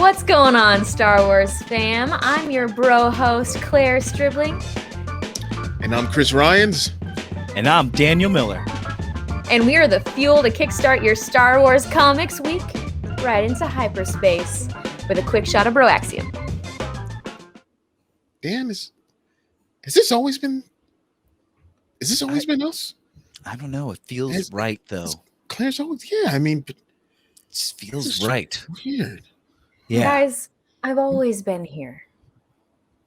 What's going on, Star Wars fam? I'm your bro host, Claire Stribling. And I'm Chris Ryans. And I'm Daniel Miller. And we are the fuel to kickstart your Star Wars Comics week right into hyperspace with a quick shot of BROAXIUM. Dan, has this always been us? I don't know. It feels right, though. Claire's always, it feels right. Weird. Yeah. Guys, I've always been here.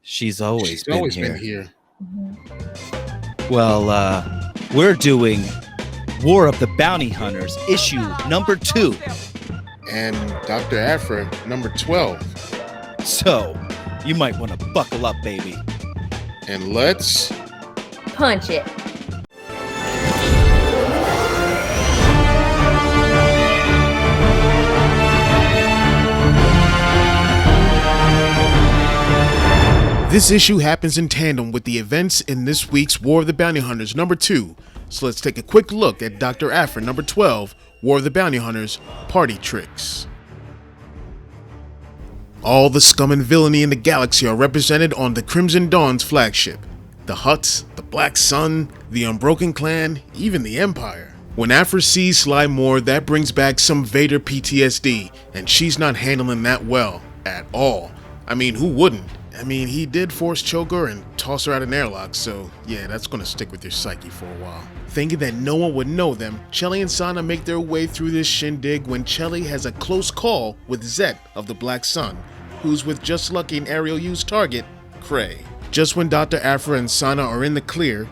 She's always been here. Mm-hmm. Well, we're doing War of the Bounty Hunters, issue number 2. And Dr. Aphra, number 12. So, you might want to buckle up, baby. And let's punch it. This issue happens in tandem with the events in this week's War of the Bounty Hunters number 2. So let's take a quick look at Dr. Aphra number 12, War of the Bounty Hunters, Party Tricks. All the scum and villainy in the galaxy are represented on the Crimson Dawn's flagship. The Hutts, the Black Sun, the Unbroken Clan, even the Empire. When Aphra sees Sly Moore, that brings back some Vader PTSD, and she's not handling that well at all. I mean, who wouldn't? He did force choke her and toss her out an airlock, so yeah, that's gonna stick with your psyche for a while. Thinking that no one would know them, Chelly and Sana make their way through this shindig when Chelly has a close call with Zet of the Black Sun, who's with just lucky an aerial use target, Cray. Just when Dr. Aphra and Sana are in the clear,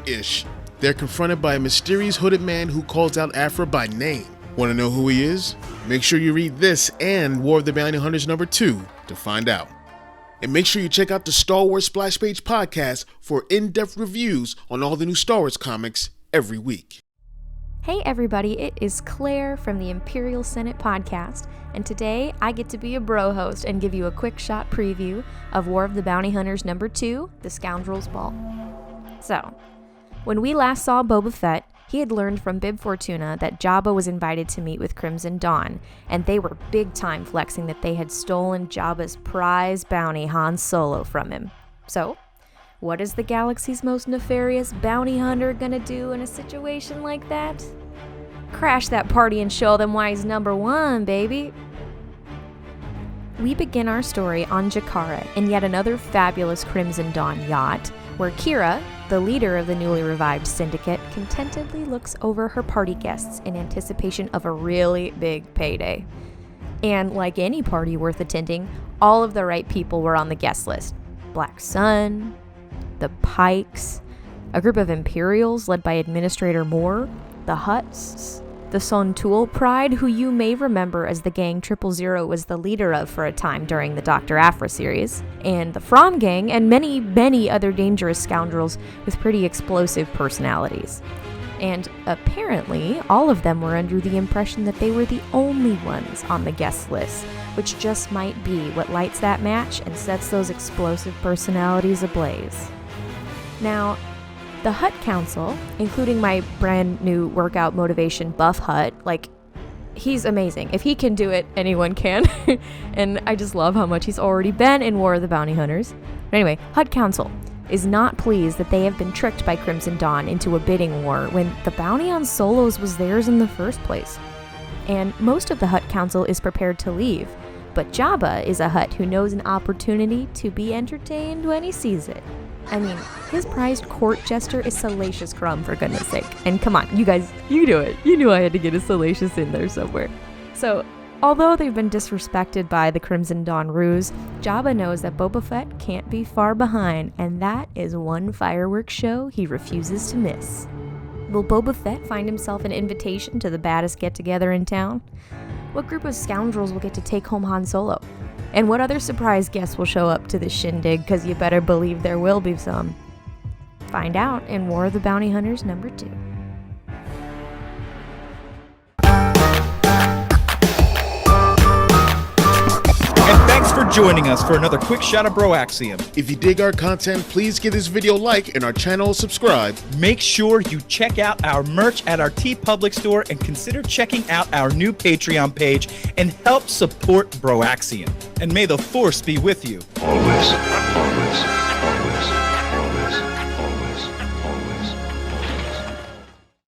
ish, they're confronted by a mysterious hooded man who calls out Aphra by name. Wanna know who he is? Make sure you read this and War of the Bounty Hunters number 2 to find out. And make sure you check out the Star Wars Splash Page podcast for in-depth reviews on all the new Star Wars comics every week. Hey everybody, it is Claire from the Imperial Senate podcast, and today I get to be a bro host and give you a quick shot preview of War of the Bounty Hunters number 2, The Scoundrel's Ball. So, when we last saw Boba Fett, he had learned from Bib Fortuna that Jabba was invited to meet with Crimson Dawn, and they were big time flexing that they had stolen Jabba's prize bounty Han Solo from him. So, what is the galaxy's most nefarious bounty hunter gonna do in a situation like that? Crash that party and show them why he's number 1, baby! We begin our story on Jakara in yet another fabulous Crimson Dawn yacht, where Kira, the leader of the newly revived syndicate, contentedly looks over her party guests in anticipation of a really big payday. And like any party worth attending, all of the right people were on the guest list. Black Sun, the Pikes, a group of Imperials led by Administrator Moore, the Hutts, the Soule Pride, who you may remember as the gang 000 was the leader of for a time during the Dr. Aphra series, and the From Gang, and many, many other dangerous scoundrels with pretty explosive personalities. And apparently, all of them were under the impression that they were the only ones on the guest list, which just might be what lights that match and sets those explosive personalities ablaze. Now, the Hutt Council, including my brand new workout motivation buff Hutt, he's amazing. If he can do it, anyone can. And I just love how much he's already been in War of the Bounty Hunters. But anyway, Hutt Council is not pleased that they have been tricked by Crimson Dawn into a bidding war when the bounty on Solos was theirs in the first place. And most of the Hutt Council is prepared to leave, but Jabba is a Hutt who knows an opportunity to be entertained when he sees it. His prized court jester is Salacious Crumb, for goodness sake. And come on, you guys, you do it. You knew I had to get a Salacious in there somewhere. So, although they've been disrespected by the Crimson Dawn ruse, Jabba knows that Boba Fett can't be far behind, and that is one fireworks show he refuses to miss. Will Boba Fett find himself an invitation to the baddest get-together in town? What group of scoundrels will get to take home Han Solo? And what other surprise guests will show up to this shindig, because you better believe there will be some. Find out in War of the Bounty Hunters number 2. And thanks for joining us for another quick shot of BROAXIUM. If you dig our content, please give this video a like and our channel a subscribe. Make sure you check out our merch at our TeePublic store and consider checking out our new Patreon page and help support BROAXIUM. And may the force be with you. Always, always.